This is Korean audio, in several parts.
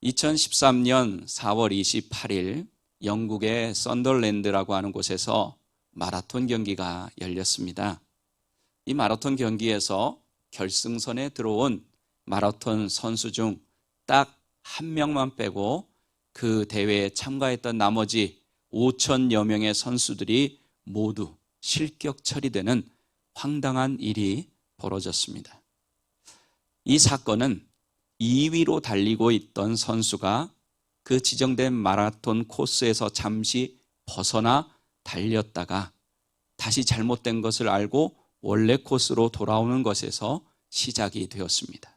2013년 4월 28일 영국의 썬덜랜드라고 하는 곳에서 마라톤 경기가 열렸습니다. 이 마라톤 경기에서 결승선에 들어온 마라톤 선수 중 딱 한 명만 빼고 그 대회에 참가했던 나머지 5천여 명의 선수들이 모두 실격 처리되는 황당한 일이 벌어졌습니다. 이 사건은 2위로 달리고 있던 선수가 그 지정된 마라톤 코스에서 잠시 벗어나 달렸다가 다시 잘못된 것을 알고 원래 코스로 돌아오는 것에서 시작이 되었습니다.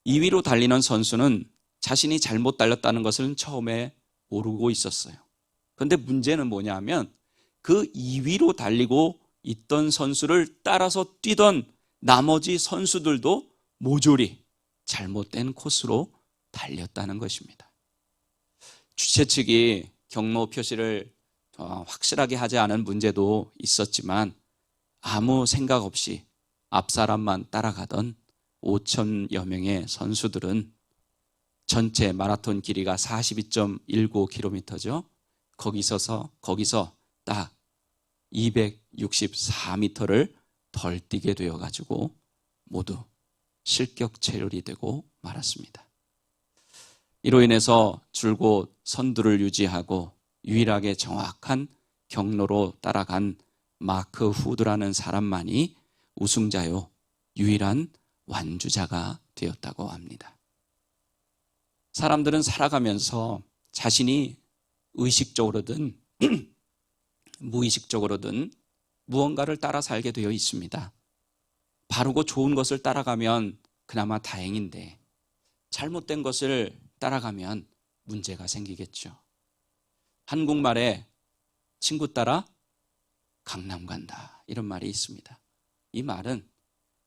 2위로 달리는 선수는 자신이 잘못 달렸다는 것을 처음에 모르고 있었어요. 그런데 문제는 뭐냐면 그 2위로 달리고 있던 선수를 따라서 뛰던 나머지 선수들도 모조리 잘못된 코스로 달렸다는 것입니다. 주최 측이 경로 표시를 확실하게 하지 않은 문제도 있었지만 아무 생각 없이 앞 사람만 따라가던 5천여 명의 선수들은 전체 마라톤 길이가 42.19km죠. 거기서 딱 264m를 덜 뛰게 되어가지고 모두 실격 체결이 되고 말았습니다. 이로 인해서 줄곧 선두를 유지하고 유일하게 정확한 경로로 따라간 마크 후드라는 사람만이 우승자요 유일한 완주자가 되었다고 합니다. 사람들은 살아가면서 자신이 의식적으로든 무의식적으로든 무언가를 따라 살게 되어 있습니다. 바르고 좋은 것을 따라가면 그나마 다행인데 잘못된 것을 따라가면 문제가 생기겠죠. 한국말에 친구 따라 강남 간다 이런 말이 있습니다. 이 말은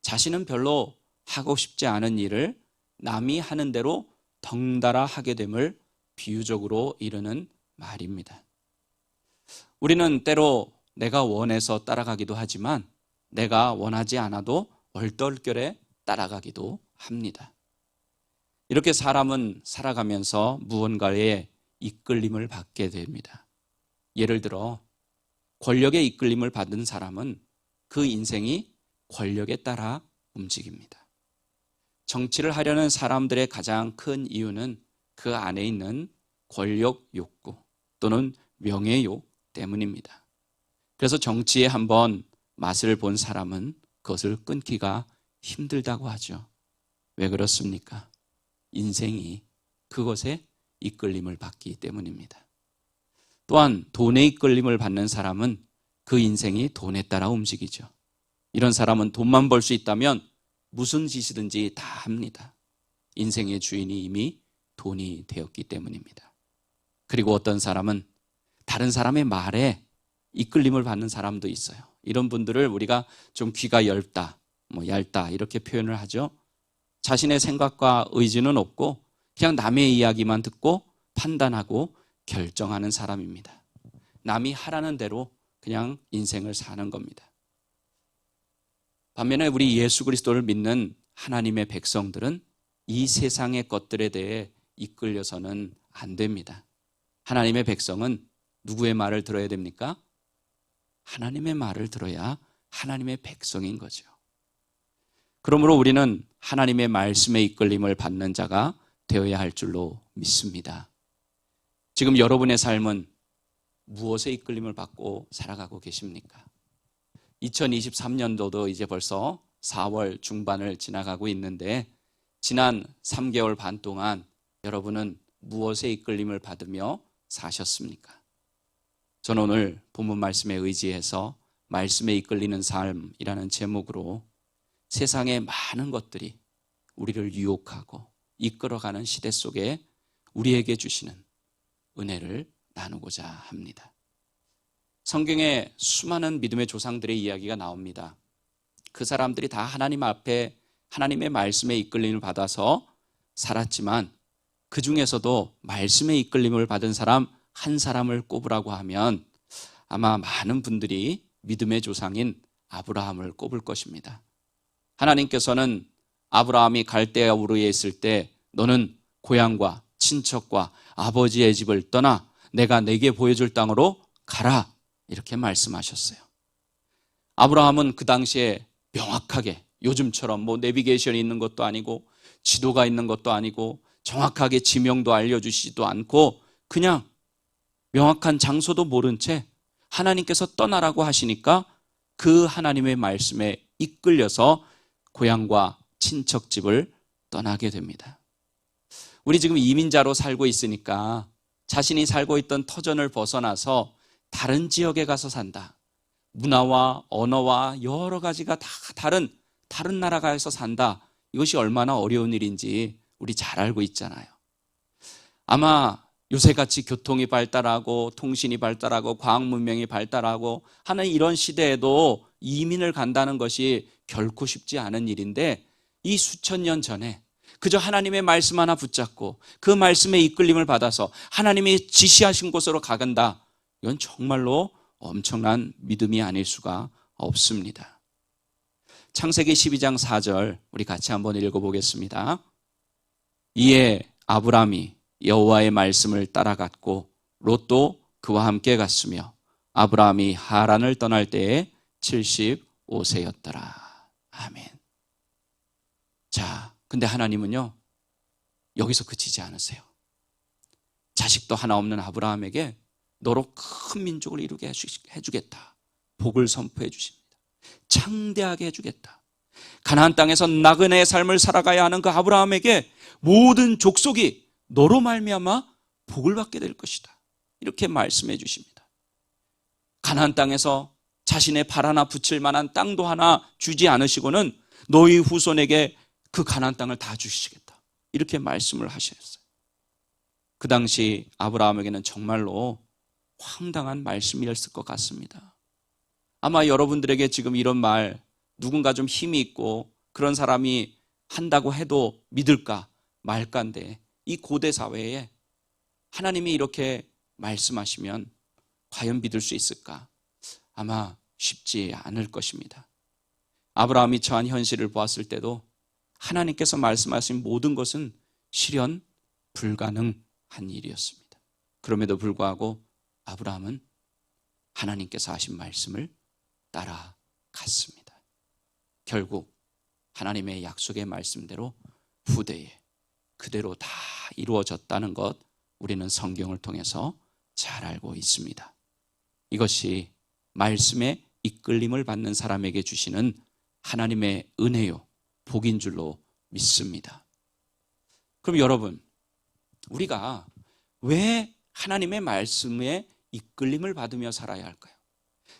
자신은 별로 하고 싶지 않은 일을 남이 하는 대로 덩달아 하게 됨을 비유적으로 이르는 말입니다. 우리는 때로 내가 원해서 따라가기도 하지만 내가 원하지 않아도 얼떨결에 따라가기도 합니다. 이렇게 사람은 살아가면서 무언가에 이끌림을 받게 됩니다. 예를 들어 권력의 이끌림을 받은 사람은 그 인생이 권력에 따라 움직입니다. 정치를 하려는 사람들의 가장 큰 이유는 그 안에 있는 권력 욕구 또는 명예욕 때문입니다. 그래서 정치에 한번 맛을 본 사람은 그것을 끊기가 힘들다고 하죠. 왜 그렇습니까? 인생이 그것에 이끌림을 받기 때문입니다. 또한 돈의 이끌림을 받는 사람은 그 인생이 돈에 따라 움직이죠. 이런 사람은 돈만 벌 수 있다면 무슨 짓이든지 다 합니다. 인생의 주인이 이미 돈이 되었기 때문입니다. 그리고 어떤 사람은 다른 사람의 말에 이끌림을 받는 사람도 있어요. 이런 분들을 우리가 좀 귀가 얇다 이렇게 표현을 하죠. 자신의 생각과 의지는 없고 그냥 남의 이야기만 듣고 판단하고 결정하는 사람입니다. 남이 하라는 대로 그냥 인생을 사는 겁니다. 반면에 우리 예수 그리스도를 믿는 하나님의 백성들은 이 세상의 것들에 대해 이끌려서는 안 됩니다. 하나님의 백성은 누구의 말을 들어야 됩니까? 하나님의 말을 들어야 하나님의 백성인 거죠. 그러므로 우리는 하나님의 말씀에 이끌림을 받는 자가 되어야 할 줄로 믿습니다. 지금 여러분의 삶은 무엇에 이끌림을 받고 살아가고 계십니까? 2023년도도 이제 벌써 4월 중반을 지나가고 있는데 지난 3개월 반 동안 여러분은 무엇에 이끌림을 받으며 사셨습니까? 저는 오늘 본문 말씀에 의지해서 말씀에 이끌리는 삶이라는 제목으로 세상의 많은 것들이 우리를 유혹하고 이끌어가는 시대 속에 우리에게 주시는 은혜를 나누고자 합니다. 성경에 수많은 믿음의 조상들의 이야기가 나옵니다. 그 사람들이 다 하나님 앞에 하나님의 말씀에 이끌림을 받아서 살았지만 그 중에서도 말씀에 이끌림을 받은 사람 한 사람을 꼽으라고 하면 아마 많은 분들이 믿음의 조상인 아브라함을 꼽을 것입니다. 하나님께서는 아브라함이 갈대아 우르에 있을 때 너는 고향과 친척과 아버지의 집을 떠나 내가 내게 보여줄 땅으로 가라. 이렇게 말씀하셨어요. 아브라함은 그 당시에 명확하게 요즘처럼 뭐 내비게이션이 있는 것도 아니고 지도가 있는 것도 아니고 정확하게 지명도 알려주시지도 않고 그냥 명확한 장소도 모른 채 하나님께서 떠나라고 하시니까 그 하나님의 말씀에 이끌려서 고향과 친척집을 떠나게 됩니다. 우리 지금 이민자로 살고 있으니까 자신이 살고 있던 터전을 벗어나서 다른 지역에 가서 산다. 문화와 언어와 여러 가지가 다 다른 나라가서 산다. 이것이 얼마나 어려운 일인지 우리 잘 알고 있잖아요. 아마 요새같이 교통이 발달하고 통신이 발달하고 과학 문명이 발달하고 하는 이런 시대에도 이민을 간다는 것이 결코 쉽지 않은 일인데 이 수천 년 전에 그저 하나님의 말씀 하나 붙잡고 그 말씀에 이끌림을 받아서 하나님이 지시하신 곳으로 가간다. 이건 정말로 엄청난 믿음이 아닐 수가 없습니다. 창세기 12장 4절 우리 같이 한번 읽어보겠습니다. 이에 아브람이 여호와의 말씀을 따라갔고 롯도 그와 함께 갔으며 아브람이 하란을 떠날 때에 75세였더라. 아멘. 자, 근데 하나님은요 여기서 그치지 않으세요. 자식도 하나 없는 아브라함에게 너로 큰 민족을 이루게 해주겠다. 복을 선포해 주십니다. 창대하게 해주겠다. 가나안 땅에서 나그네의 삶을 살아가야 하는 그 아브라함에게 모든 족속이 너로 말미암아 복을 받게 될 것이다. 이렇게 말씀해 주십니다. 가나안 땅에서 자신의 발 하나 붙일 만한 땅도 하나 주지 않으시고는 너희 후손에게 그 가나안 땅을 다 주시겠다. 이렇게 말씀을 하셨어요. 그 당시 아브라함에게는 정말로 황당한 말씀이었을 것 같습니다. 아마 여러분들에게 지금 이런 말 누군가 좀 힘이 있고 그런 사람이 한다고 해도 믿을까 말까인데 이 고대 사회에 하나님이 이렇게 말씀하시면 과연 믿을 수 있을까? 아마 쉽지 않을 것입니다. 아브라함이 처한 현실을 보았을 때도 하나님께서 말씀하신 모든 것은 실현 불가능한 일이었습니다. 그럼에도 불구하고 아브라함은 하나님께서 하신 말씀을 따라갔습니다. 결국 하나님의 약속의 말씀대로 후대에 그대로 다 이루어졌다는 것 우리는 성경을 통해서 잘 알고 있습니다. 이것이 말씀에 이끌림을 받는 사람에게 주시는 하나님의 은혜요, 복인 줄로 믿습니다. 그럼 여러분, 우리가 왜 하나님의 말씀에 이끌림을 받으며 살아야 할까요?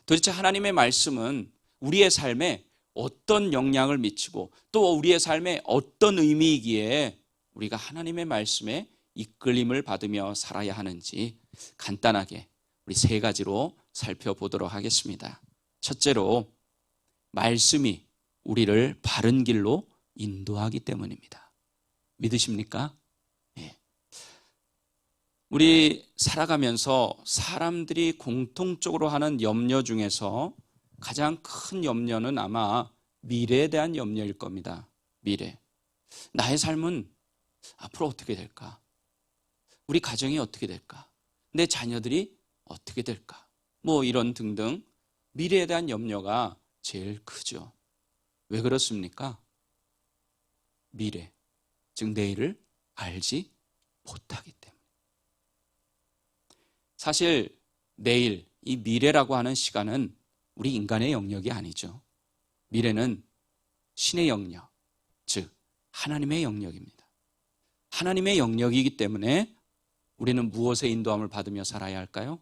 도대체 하나님의 말씀은 우리의 삶에 어떤 영향을 미치고 또 우리의 삶에 어떤 의미이기에 우리가 하나님의 말씀에 이끌림을 받으며 살아야 하는지 간단하게 우리 세 가지로 살펴보도록 하겠습니다. 첫째로, 말씀이 우리를 바른 길로 인도하기 때문입니다. 믿으십니까? 네. 우리 살아가면서 사람들이 공통적으로 하는 염려 중에서 가장 큰 염려는 아마 미래에 대한 염려일 겁니다. 미래. 나의 삶은 앞으로 어떻게 될까? 우리 가정이 어떻게 될까? 내 자녀들이 어떻게 될까? 뭐 이런 등등 미래에 대한 염려가 제일 크죠. 왜 그렇습니까? 미래, 즉 내일을 알지 못하기 때문에. 사실 내일, 이 미래라고 하는 시간은 우리 인간의 영역이 아니죠. 미래는 신의 영역, 즉 하나님의 영역입니다. 하나님의 영역이기 때문에 우리는 무엇의 인도함을 받으며 살아야 할까요?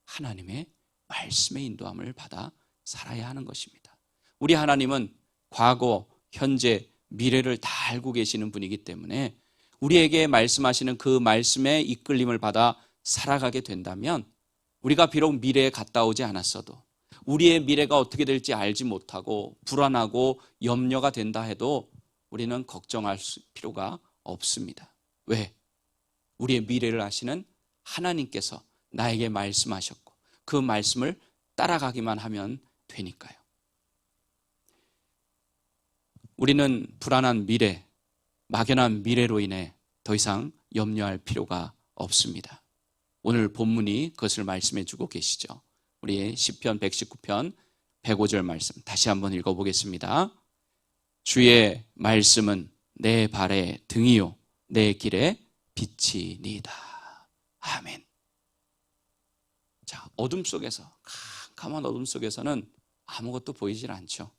하나님의 말씀의 인도함을 받아 살아야 하는 것입니다. 우리 하나님은 과거, 현재, 미래를 다 알고 계시는 분이기 때문에 우리에게 말씀하시는 그 말씀의 이끌림을 받아 살아가게 된다면 우리가 비록 미래에 갔다 오지 않았어도 우리의 미래가 어떻게 될지 알지 못하고 불안하고 염려가 된다 해도 우리는 걱정할 필요가 없습니다. 왜? 우리의 미래를 아시는 하나님께서 나에게 말씀하셨고 그 말씀을 따라가기만 하면 되니까요. 우리는 불안한 미래, 막연한 미래로 인해 더 이상 염려할 필요가 없습니다. 오늘 본문이 그것을 말씀해 주고 계시죠. 우리 시편 119편 105절 말씀 다시 한번 읽어보겠습니다. 주의 말씀은 내 발의 등이요 내 길의 빛이니이다. 아멘. 자, 어둠 속에서, 캄캄한 어둠 속에서는 아무것도 보이질 않죠.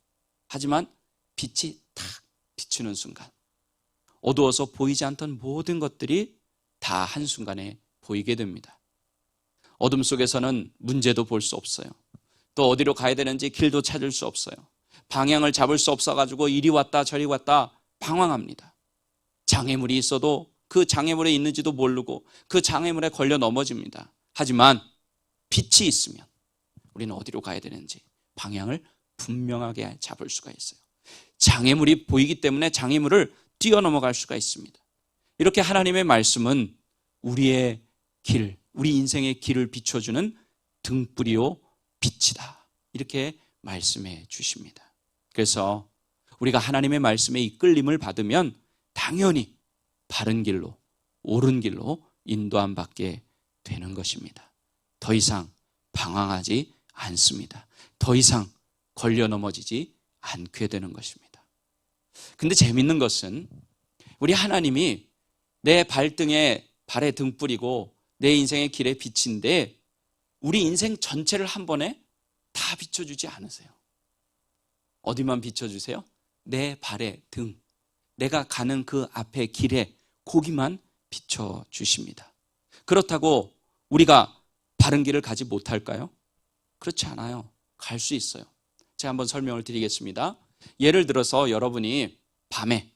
하지만 빛이 탁 비추는 순간 어두워서 보이지 않던 모든 것들이 다 한순간에 보이게 됩니다. 어둠 속에서는 문제도 볼 수 없어요. 또 어디로 가야 되는지 길도 찾을 수 없어요. 방향을 잡을 수 없어가지고 이리 왔다 저리 왔다 방황합니다. 장애물이 있어도 그 장애물에 있는지도 모르고 그 장애물에 걸려 넘어집니다. 하지만 빛이 있으면 우리는 어디로 가야 되는지 방향을 분명하게 잡을 수가 있어요. 장애물이 보이기 때문에 장애물을 뛰어넘어갈 수가 있습니다. 이렇게 하나님의 말씀은 우리의 길, 우리 인생의 길을 비춰주는 등불이요 빛이다. 이렇게 말씀해 주십니다. 그래서 우리가 하나님의 말씀에 이끌림을 받으면 당연히 바른 길로, 옳은 길로 인도함 받게 되는 것입니다. 더 이상 방황하지 않습니다. 더 이상 걸려 넘어지지 않게 되는 것입니다. 근데 재밌는 것은 우리 하나님이 내 발등에 발의 등불이고 내 인생의 길의 빛인데 우리 인생 전체를 한 번에 다 비춰주지 않으세요. 어디만 비춰주세요? 내 발의 등, 내가 가는 그 앞에 길에 거기만 비춰주십니다. 그렇다고 우리가 바른 길을 가지 못할까요? 그렇지 않아요. 갈 수 있어요. 제가 한번 설명을 드리겠습니다. 예를 들어서 여러분이 밤에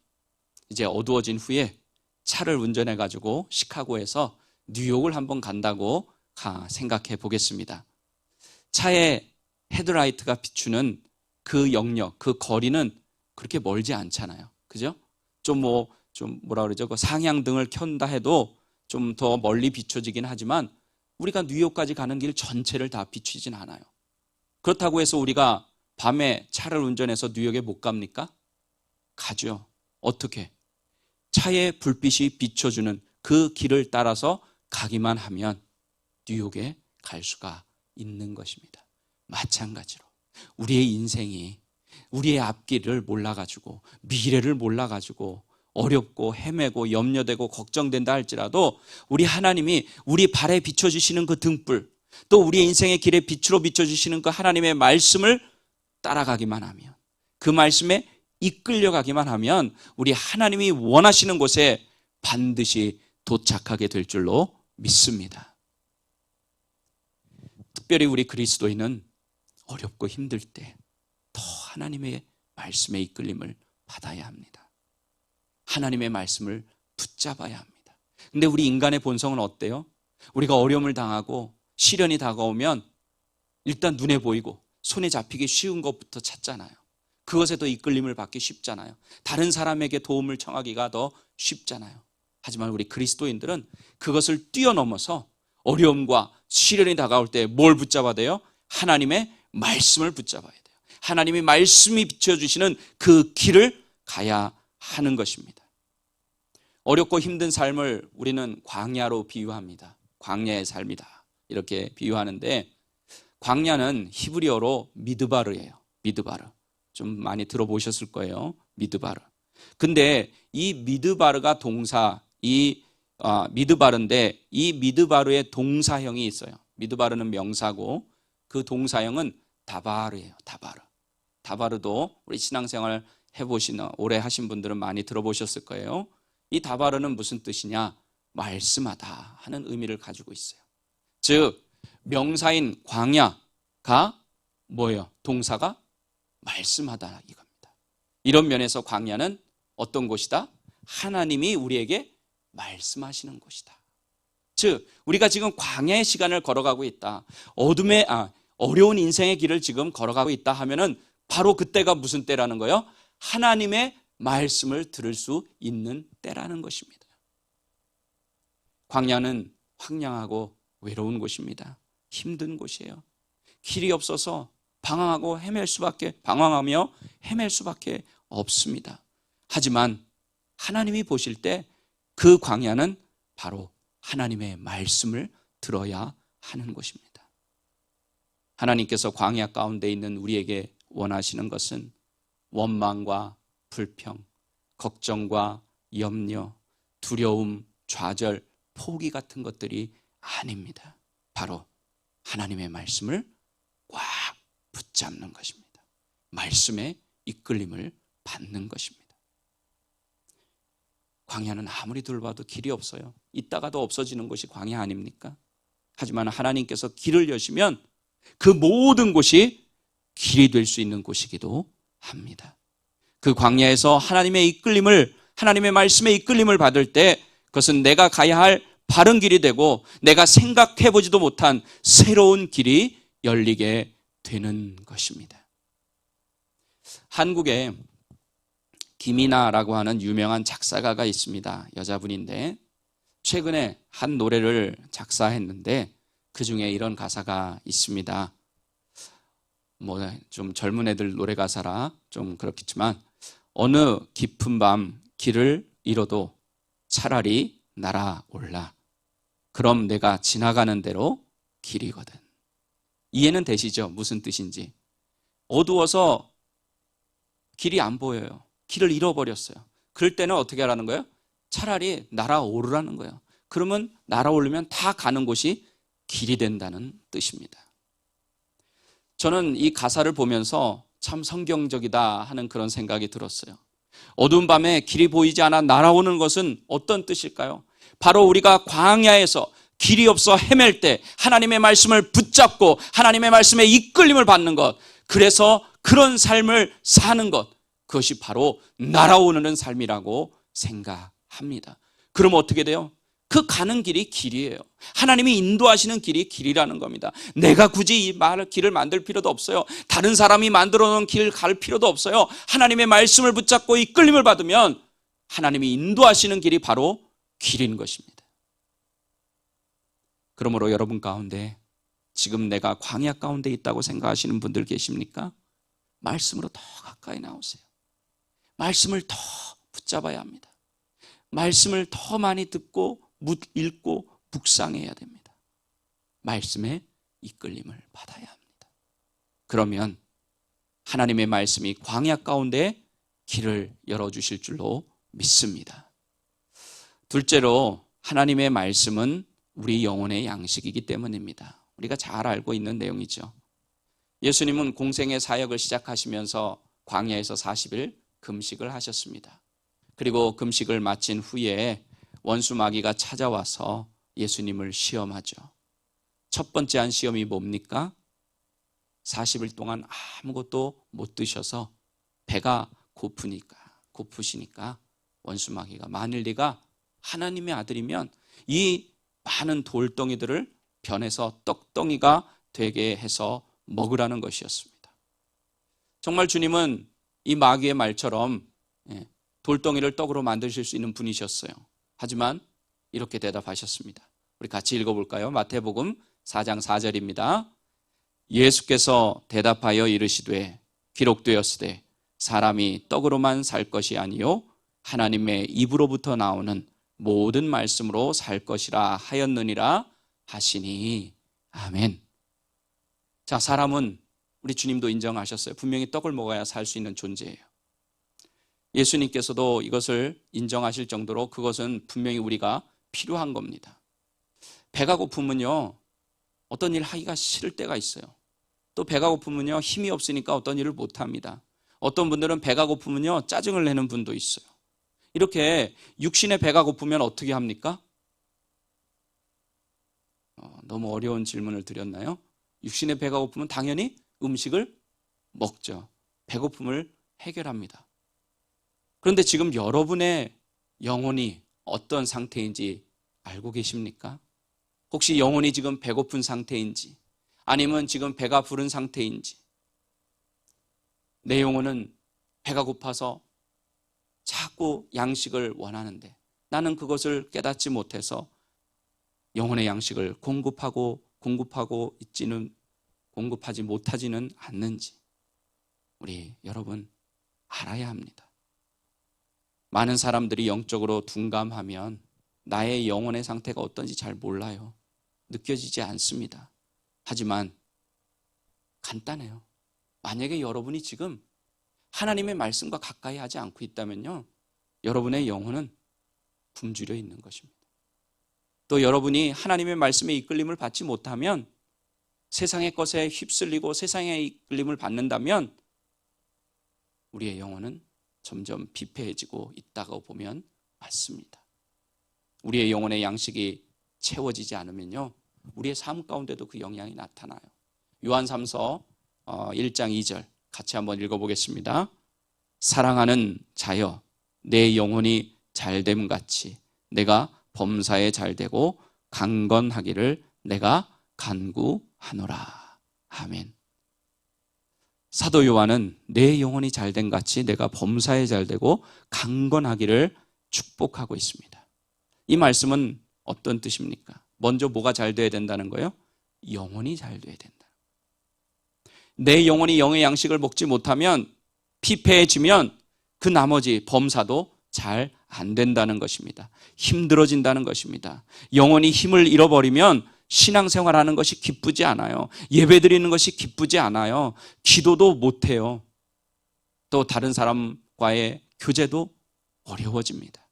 이제 어두워진 후에 차를 운전해 가지고 시카고에서 뉴욕을 한번 간다고 생각해 보겠습니다. 차의 헤드라이트가 비추는 그 영역, 그 거리는 그렇게 멀지 않잖아요. 그죠? 좀 뭐라 그러죠? 그 상향등을 켠다 해도 좀 더 멀리 비춰지긴 하지만 우리가 뉴욕까지 가는 길 전체를 다 비추진 않아요. 그렇다고 해서 우리가 밤에 차를 운전해서 뉴욕에 못 갑니까? 가죠. 어떻게? 차의 불빛이 비춰주는 그 길을 따라서 가기만 하면 뉴욕에 갈 수가 있는 것입니다. 마찬가지로 우리의 인생이 우리의 앞길을 몰라가지고 미래를 몰라가지고 어렵고 헤매고 염려되고 걱정된다 할지라도 우리 하나님이 우리 발에 비춰주시는 그 등불, 또 우리의 인생의 길에 빛으로 비춰주시는 그 하나님의 말씀을 따라가기만 하면, 그 말씀에 이끌려가기만 하면 우리 하나님이 원하시는 곳에 반드시 도착하게 될 줄로 믿습니다. 특별히 우리 그리스도인은 어렵고 힘들 때 더 하나님의 말씀에 이끌림을 받아야 합니다. 하나님의 말씀을 붙잡아야 합니다. 근데 우리 인간의 본성은 어때요? 우리가 어려움을 당하고 시련이 다가오면 일단 눈에 보이고 손에 잡히기 쉬운 것부터 찾잖아요. 그것에 더 이끌림을 받기 쉽잖아요. 다른 사람에게 도움을 청하기가 더 쉽잖아요. 하지만 우리 그리스도인들은 그것을 뛰어넘어서 어려움과 시련이 다가올 때 뭘 붙잡아야 돼요? 하나님의 말씀을 붙잡아야 돼요. 하나님의 말씀이 비춰주시는 그 길을 가야 하는 것입니다. 어렵고 힘든 삶을 우리는 광야로 비유합니다. 광야의 삶이다 이렇게 비유하는데, 광야는 히브리어로 미드바르예요. 미드바르. 좀 많이 들어보셨을 거예요. 미드바르. 근데 이 미드바르가 동사, 미드바르인데 이 미드바르의 동사형이 있어요. 미드바르는 명사고 그 동사형은 다바르예요. 다바르. 다바르도 우리 신앙생활 해보시는 오래 하신 분들은 많이 들어보셨을 거예요. 이 다바르는 무슨 뜻이냐? 말씀하다 하는 의미를 가지고 있어요. 즉 명사인 광야가 뭐예요? 동사가 말씀하다 이겁니다. 이런 면에서 광야는 어떤 곳이다? 하나님이 우리에게 말씀하시는 곳이다. 즉 우리가 지금 광야의 시간을 걸어가고 있다, 어려운 인생의 길을 지금 걸어가고 있다 하면은 바로 그때가 무슨 때라는 거예요? 하나님의 말씀을 들을 수 있는 때라는 것입니다. 광야는 황량하고 외로운 곳입니다. 힘든 곳이에요. 길이 없어서 방황하며 헤맬 수밖에 없습니다. 하지만 하나님이 보실 때 그 광야는 바로 하나님의 말씀을 들어야 하는 곳입니다. 하나님께서 광야 가운데 있는 우리에게 원하시는 것은 원망과 불평, 걱정과 염려, 두려움, 좌절, 포기 같은 것들이 아닙니다. 바로 하나님의 말씀을 꽉 붙잡는 것입니다. 말씀의 이끌림을 받는 것입니다. 광야는 아무리 둘러봐도 길이 없어요. 있다가도 없어지는 곳이 광야 아닙니까? 하지만 하나님께서 길을 여시면 그 모든 곳이 길이 될 수 있는 곳이기도 합니다. 그 광야에서 하나님의 이끌림을, 하나님의 말씀의 이끌림을 받을 때 그것은 내가 가야 할 바른 길이 되고 내가 생각해보지도 못한 새로운 길이 열리게 되는 것입니다. 한국에 김이나라고 하는 유명한 작사가가 있습니다. 여자분인데 최근에 한 노래를 작사했는데 그 중에 이런 가사가 있습니다. 좀 젊은 애들 노래 가사라 좀 그렇겠지만, 어느 깊은 밤 길을 잃어도 차라리 날아올라. 그럼 내가 지나가는 대로 길이거든. 이해는 되시죠? 무슨 뜻인지. 어두워서 길이 안 보여요. 길을 잃어버렸어요. 그럴 때는 어떻게 하라는 거예요? 차라리 날아오르라는 거예요. 그러면 날아오르면 다 가는 곳이 길이 된다는 뜻입니다. 저는 이 가사를 보면서 참 성경적이다 하는 그런 생각이 들었어요. 어두운 밤에 길이 보이지 않아 날아오는 것은 어떤 뜻일까요? 바로 우리가 광야에서 길이 없어 헤맬 때 하나님의 말씀을 붙잡고 하나님의 말씀에 이끌림을 받는 것, 그래서 그런 삶을 사는 것, 그것이 바로 날아오르는 삶이라고 생각합니다. 그럼 어떻게 돼요? 그 가는 길이 길이에요. 하나님이 인도하시는 길이 길이라는 겁니다. 내가 굳이 이 길을 만들 필요도 없어요. 다른 사람이 만들어 놓은 길 갈 필요도 없어요. 하나님의 말씀을 붙잡고 이끌림을 받으면 하나님이 인도하시는 길이 바로 길인 것입니다. 그러므로 여러분 가운데 지금 내가 광야 가운데 있다고 생각하시는 분들 계십니까? 말씀으로 더 가까이 나오세요. 말씀을 더 붙잡아야 합니다. 말씀을 더 많이 듣고 읽고 묵상해야 됩니다. 말씀의 이끌림을 받아야 합니다. 그러면 하나님의 말씀이 광야 가운데 길을 열어주실 줄로 믿습니다. 둘째로 하나님의 말씀은 우리 영혼의 양식이기 때문입니다. 우리가 잘 알고 있는 내용이죠. 예수님은 공생의 사역을 시작하시면서 광야에서 40일 금식을 하셨습니다. 그리고 금식을 마친 후에 원수 마귀가 찾아와서 예수님을 시험하죠. 첫 번째 한 시험이 뭡니까? 40일 동안 아무것도 못 드셔서 배가 고프시니까 원수 마귀가, 만일 네가 하나님의 아들이면 이 많은 돌덩이들을 변해서 떡덩이가 되게 해서 먹으라는 것이었습니다. 정말 주님은 이 마귀의 말처럼 돌덩이를 떡으로 만드실 수 있는 분이셨어요. 하지만 이렇게 대답하셨습니다. 우리 같이 읽어볼까요? 마태복음 4장 4절입니다. 예수께서 대답하여 이르시되 기록되었으되 사람이 떡으로만 살 것이 아니요 하나님의 입으로부터 나오는 모든 말씀으로 살 것이라 하였느니라 하시니. 아멘. 자, 사람은 우리 주님도 인정하셨어요. 분명히 떡을 먹어야 살 수 있는 존재예요. 예수님께서도 이것을 인정하실 정도로 그것은 분명히 우리가 필요한 겁니다. 배가 고프면요, 어떤 일 하기가 싫을 때가 있어요. 또 배가 고프면요, 힘이 없으니까 어떤 일을 못합니다. 어떤 분들은 배가 고프면요, 짜증을 내는 분도 있어요. 이렇게 육신의 배가 고프면 어떻게 합니까? 너무 어려운 질문을 드렸나요? 육신의 배가 고프면 당연히 음식을 먹죠. 배고픔을 해결합니다. 그런데 지금 여러분의 영혼이 어떤 상태인지 알고 계십니까? 혹시 영혼이 지금 배고픈 상태인지, 아니면 지금 배가 부른 상태인지. 내 영혼은 배가 고파서 자꾸 양식을 원하는데 나는 그것을 깨닫지 못해서 영혼의 양식을 공급하지 못하지는 않는지 우리 여러분 알아야 합니다. 많은 사람들이 영적으로 둔감하면 나의 영혼의 상태가 어떤지 잘 몰라요. 느껴지지 않습니다. 하지만 간단해요. 만약에 여러분이 지금 하나님의 말씀과 가까이 하지 않고 있다면요, 여러분의 영혼은 굶주려 있는 것입니다. 또 여러분이 하나님의 말씀에 이끌림을 받지 못하면, 세상의 것에 휩쓸리고 세상의 이끌림을 받는다면 우리의 영혼은 점점 비폐해지고 있다고 보면 맞습니다. 우리의 영혼의 양식이 채워지지 않으면요, 우리의 삶 가운데도 그 영향이 나타나요. 요한3서 1장 2절 같이 한번 읽어보겠습니다. 사랑하는 자여, 내 영혼이 잘됨 같이 내가 범사에 잘되고 강건하기를 내가 간구하노라. 아멘. 사도 요한은 내 영혼이 잘됨 같이 내가 범사에 잘되고 강건하기를 축복하고 있습니다. 이 말씀은 어떤 뜻입니까? 먼저 뭐가 잘 돼야 된다는 거예요? 영혼이 잘 돼야 된다. 내 영혼이 영의 양식을 먹지 못하면, 피폐해지면 그 나머지 범사도 잘 안 된다는 것입니다. 힘들어진다는 것입니다. 영혼이 힘을 잃어버리면 신앙생활하는 것이 기쁘지 않아요. 예배드리는 것이 기쁘지 않아요. 기도도 못해요. 또 다른 사람과의 교제도 어려워집니다.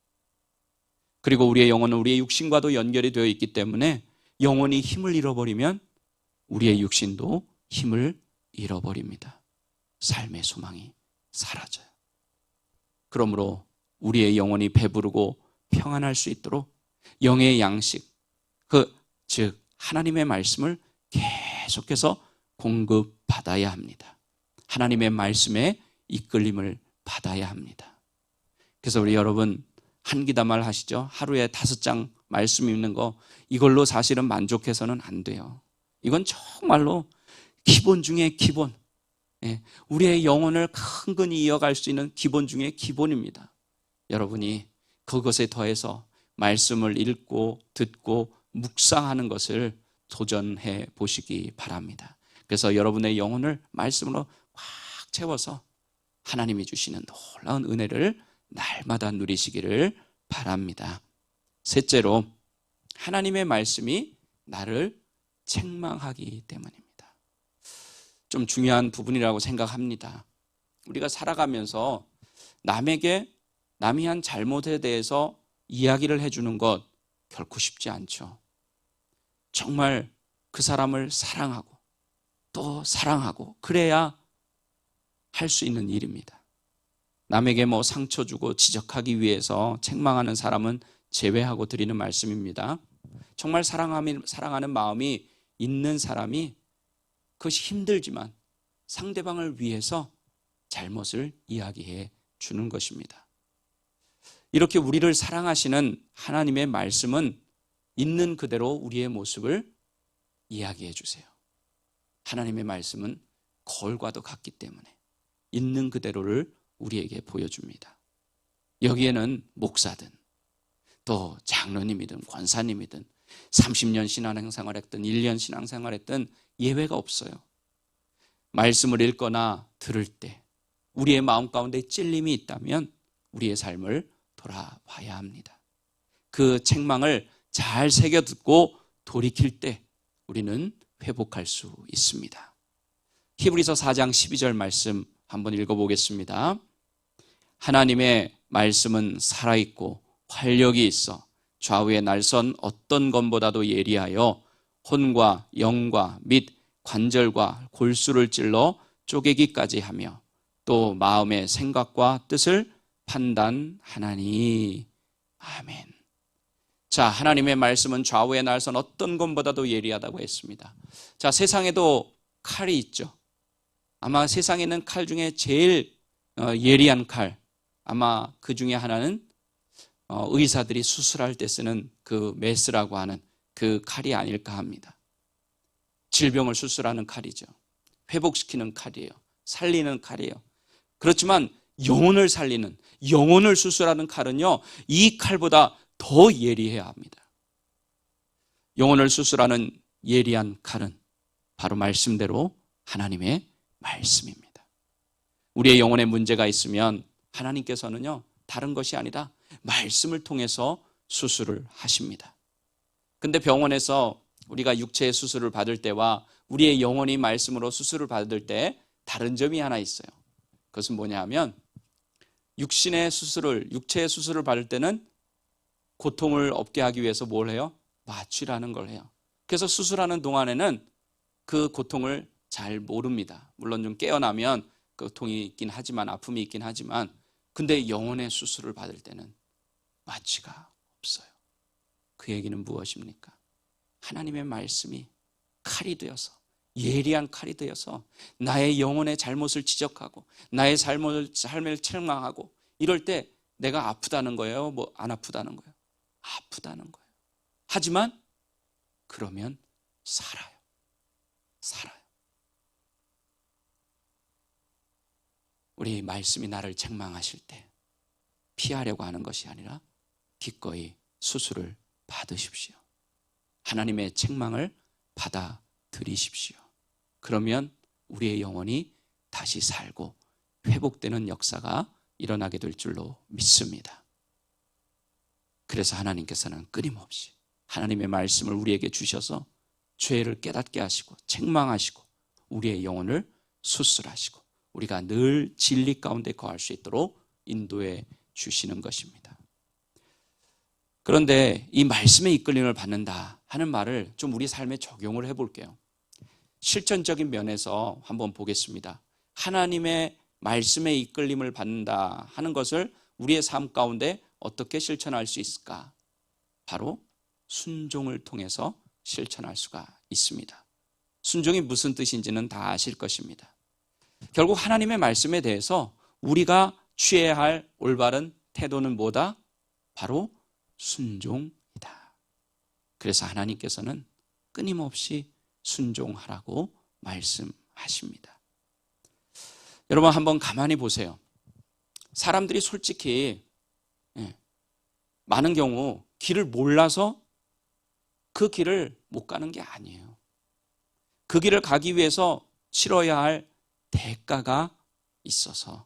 그리고 우리의 영혼은 우리의 육신과도 연결이 되어 있기 때문에 영혼이 힘을 잃어버리면 우리의 육신도 힘을 잃어버립니다. 삶의 소망이 사라져요. 그러므로 우리의 영혼이 배부르고 평안할 수 있도록 영의 양식, 즉 하나님의 말씀을 계속해서 공급받아야 합니다. 하나님의 말씀에 이끌림을 받아야 합니다. 그래서 우리 여러분 한기다말 하시죠? 하루에 5장 말씀 읽는 거, 이걸로 사실은 만족해서는 안 돼요. 이건 정말로 기본 중에 기본, 우리의 영혼을 강건히 이어갈 수 있는 기본 중에 기본입니다. 여러분이 그것에 더해서 말씀을 읽고 듣고 묵상하는 것을 도전해 보시기 바랍니다. 그래서 여러분의 영혼을 말씀으로 꽉 채워서 하나님이 주시는 놀라운 은혜를 날마다 누리시기를 바랍니다. 셋째로, 하나님의 말씀이 나를 책망하기 때문입니다. 좀 중요한 부분이라고 생각합니다. 우리가 살아가면서 남이 한 잘못에 대해서 이야기를 해주는 것 결코 쉽지 않죠. 정말 그 사람을 사랑하고 또 사랑하고 그래야 할 수 있는 일입니다. 남에게 상처 주고 지적하기 위해서 책망하는 사람은 제외하고 드리는 말씀입니다. 정말 사랑하는 마음이 있는 사람이 그것이 힘들지만 상대방을 위해서 잘못을 이야기해 주는 것입니다. 이렇게 우리를 사랑하시는 하나님의 말씀은 있는 그대로 우리의 모습을 이야기해 주세요. 하나님의 말씀은 거울과도 같기 때문에 있는 그대로를 우리에게 보여줍니다. 여기에는 목사든 또 장로님이든 권사님이든 30년 신앙생활했든 1년 신앙생활했든 예외가 없어요. 말씀을 읽거나 들을 때 우리의 마음 가운데 찔림이 있다면 우리의 삶을 돌아봐야 합니다. 그 책망을 잘 새겨 듣고 돌이킬 때 우리는 회복할 수 있습니다. 히브리서 4장 12절 말씀 한번 읽어보겠습니다. 하나님의 말씀은 살아있고 활력이 있어 좌우의 날선 어떤 검보다도 예리하여 혼과 영과 및 관절과 골수를 찔러 쪼개기까지 하며 또 마음의 생각과 뜻을 판단하나니. 아멘. 자, 하나님의 말씀은 좌우의 날선 어떤 검보다도 예리하다고 했습니다. 자, 세상에도 칼이 있죠. 아마 세상에 있는 칼 중에 제일 예리한 칼, 아마 그 중에 하나는 의사들이 수술할 때 쓰는 그 메스라고 하는 그 칼이 아닐까 합니다. 질병을 수술하는 칼이죠. 회복시키는 칼이에요. 살리는 칼이에요. 그렇지만 영혼을 살리는, 영혼을 수술하는 칼은요, 이 칼보다 더 예리해야 합니다. 영혼을 수술하는 예리한 칼은 바로 말씀대로 하나님의 말씀입니다. 우리의 영혼에 문제가 있으면 하나님께서는요, 다른 것이 아니라 말씀을 통해서 수술을 하십니다. 근데 병원에서 우리가 육체의 수술을 받을 때와 우리의 영혼이 말씀으로 수술을 받을 때 다른 점이 하나 있어요. 그것은 뭐냐 하면 육체의 수술을 받을 때는 고통을 없게 하기 위해서 뭘 해요? 마취라는 걸 해요. 그래서 수술하는 동안에는 그 고통을 잘 모릅니다. 물론 좀 깨어나면 고통이 있긴 하지만, 아픔이 있긴 하지만, 근데 영혼의 수술을 받을 때는 마취가 없어요. 그 얘기는 무엇입니까? 하나님의 말씀이 칼이 되어서, 예리한 칼이 되어서 나의 영혼의 잘못을 지적하고 나의 삶을 책망하고, 이럴 때 내가 아프다는 거예요? 뭐 안 아프다는 거예요? 아프다는 거예요. 하지만 그러면 살아요. 우리 말씀이 나를 책망하실 때 피하려고 하는 것이 아니라 기꺼이 수술을 받으십시오. 하나님의 책망을 받아들이십시오. 그러면 우리의 영혼이 다시 살고 회복되는 역사가 일어나게 될 줄로 믿습니다. 그래서 하나님께서는 끊임없이 하나님의 말씀을 우리에게 주셔서 죄를 깨닫게 하시고 책망하시고 우리의 영혼을 수술하시고 우리가 늘 진리 가운데 거할 수 있도록 인도해 주시는 것입니다. 그런데 이 말씀의 이끌림을 받는다 하는 말을 좀 우리 삶에 적용을 해볼게요. 실천적인 면에서 한번 보겠습니다. 하나님의 말씀의 이끌림을 받는다 하는 것을 우리의 삶 가운데 어떻게 실천할 수 있을까? 바로 순종을 통해서 실천할 수가 있습니다. 순종이 무슨 뜻인지는 다 아실 것입니다. 결국 하나님의 말씀에 대해서 우리가 취해야 할 올바른 태도는 뭐다? 바로 순종이다. 그래서 하나님께서는 끊임없이 순종하라고 말씀하십니다. 여러분 한번 가만히 보세요. 사람들이 솔직히 많은 경우 길을 몰라서 그 길을 못 가는 게 아니에요. 그 길을 가기 위해서 치러야 할 대가가 있어서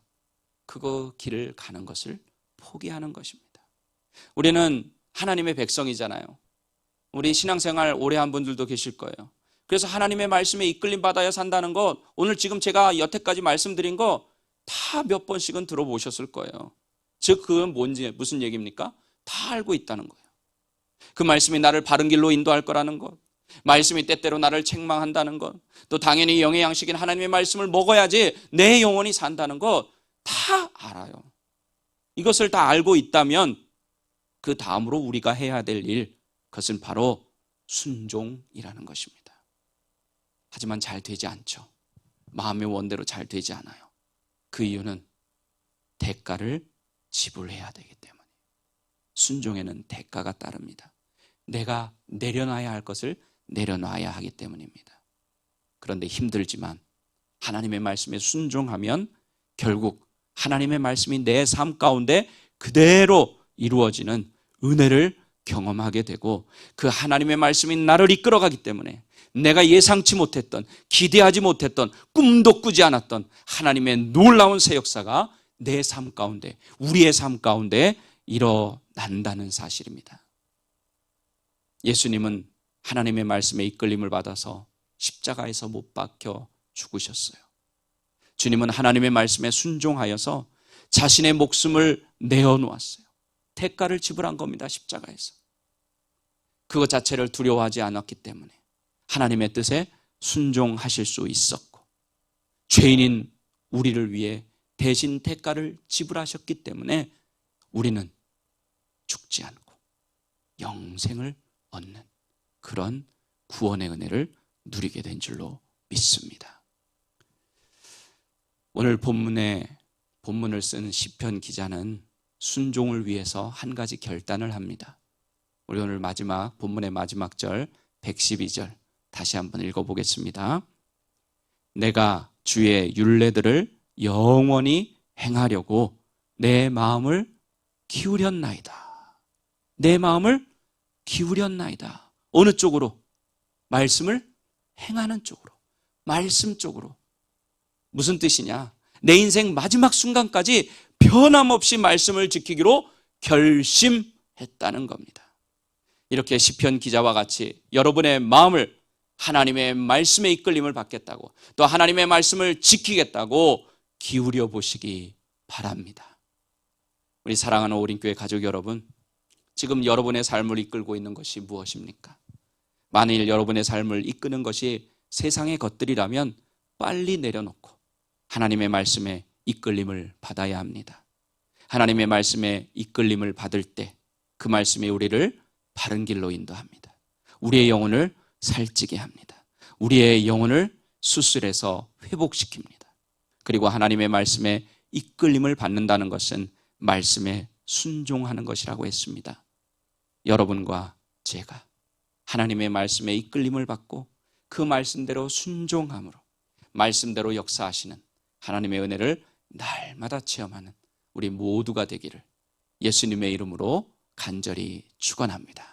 그 길을 가는 것을 포기하는 것입니다. 우리는 하나님의 백성이잖아요. 우리 신앙생활 오래 한 분들도 계실 거예요. 그래서 하나님의 말씀에 이끌림 받아야 산다는 것, 오늘 지금 제가 여태까지 말씀드린 거 다 몇 번씩은 들어보셨을 거예요. 즉 그건 무슨 얘기입니까? 다 알고 있다는 거예요. 그 말씀이 나를 바른 길로 인도할 거라는 것, 말씀이 때때로 나를 책망한다는 것, 또 당연히 영의 양식인 하나님의 말씀을 먹어야지 내 영혼이 산다는 것 다 알아요. 이것을 다 알고 있다면 그 다음으로 우리가 해야 될 일, 그것은 바로 순종이라는 것입니다. 하지만 잘 되지 않죠. 마음의 원대로 잘 되지 않아요. 그 이유는 대가를 지불해야 되기 때문에. 순종에는 대가가 따릅니다. 내가 내려놔야 할 것을 내려놔야 하기 때문입니다. 그런데 힘들지만 하나님의 말씀에 순종하면 결국 하나님의 말씀이 내 삶 가운데 그대로 이루어지는 은혜를 경험하게 되고, 그 하나님의 말씀이 나를 이끌어가기 때문에 내가 예상치 못했던, 기대하지 못했던, 꿈도 꾸지 않았던 하나님의 놀라운 새 역사가 내 삶 가운데, 우리의 삶 가운데 일어난다는 사실입니다. 예수님은 하나님의 말씀에 이끌림을 받아서 십자가에서 못 박혀 죽으셨어요. 주님은 하나님의 말씀에 순종하여서 자신의 목숨을 내어놓았어요. 대가를 지불한 겁니다. 십자가에서. 그것 자체를 두려워하지 않았기 때문에 하나님의 뜻에 순종하실 수 있었고, 죄인인 우리를 위해 대신 대가를 지불하셨기 때문에 우리는 죽지 않고 영생을 얻는 그런 구원의 은혜를 누리게 된 줄로 믿습니다. 오늘 본문을 쓴 시편 기자는 순종을 위해서 한 가지 결단을 합니다. 우리 오늘 본문의 마지막 절 112절 다시 한번 읽어보겠습니다. 내가 주의 율례들을 영원히 행하려고 내 마음을 기울였나이다. 내 마음을 기울였나이다. 어느 쪽으로? 말씀을 행하는 쪽으로, 말씀 쪽으로. 무슨 뜻이냐? 내 인생 마지막 순간까지 변함없이 말씀을 지키기로 결심하였다. 했다는 겁니다. 이렇게 시편 기자와 같이 여러분의 마음을 하나님의 말씀에 이끌림을 받겠다고, 또 하나님의 말씀을 지키겠다고 기울여 보시기 바랍니다. 우리 사랑하는 오린교회 가족 여러분, 지금 여러분의 삶을 이끌고 있는 것이 무엇입니까? 만일 여러분의 삶을 이끄는 것이 세상의 것들이라면 빨리 내려놓고 하나님의 말씀에 이끌림을 받아야 합니다. 하나님의 말씀에 이끌림을 받을 때 그 말씀이 우리를 바른 길로 인도합니다. 우리의 영혼을 살찌게 합니다. 우리의 영혼을 수술해서 회복시킵니다. 그리고 하나님의 말씀에 이끌림을 받는다는 것은 말씀에 순종하는 것이라고 했습니다. 여러분과 제가 하나님의 말씀에 이끌림을 받고 그 말씀대로 순종함으로 말씀대로 역사하시는 하나님의 은혜를 날마다 체험하는 우리 모두가 되기를 예수님의 이름으로 간절히 축원합니다.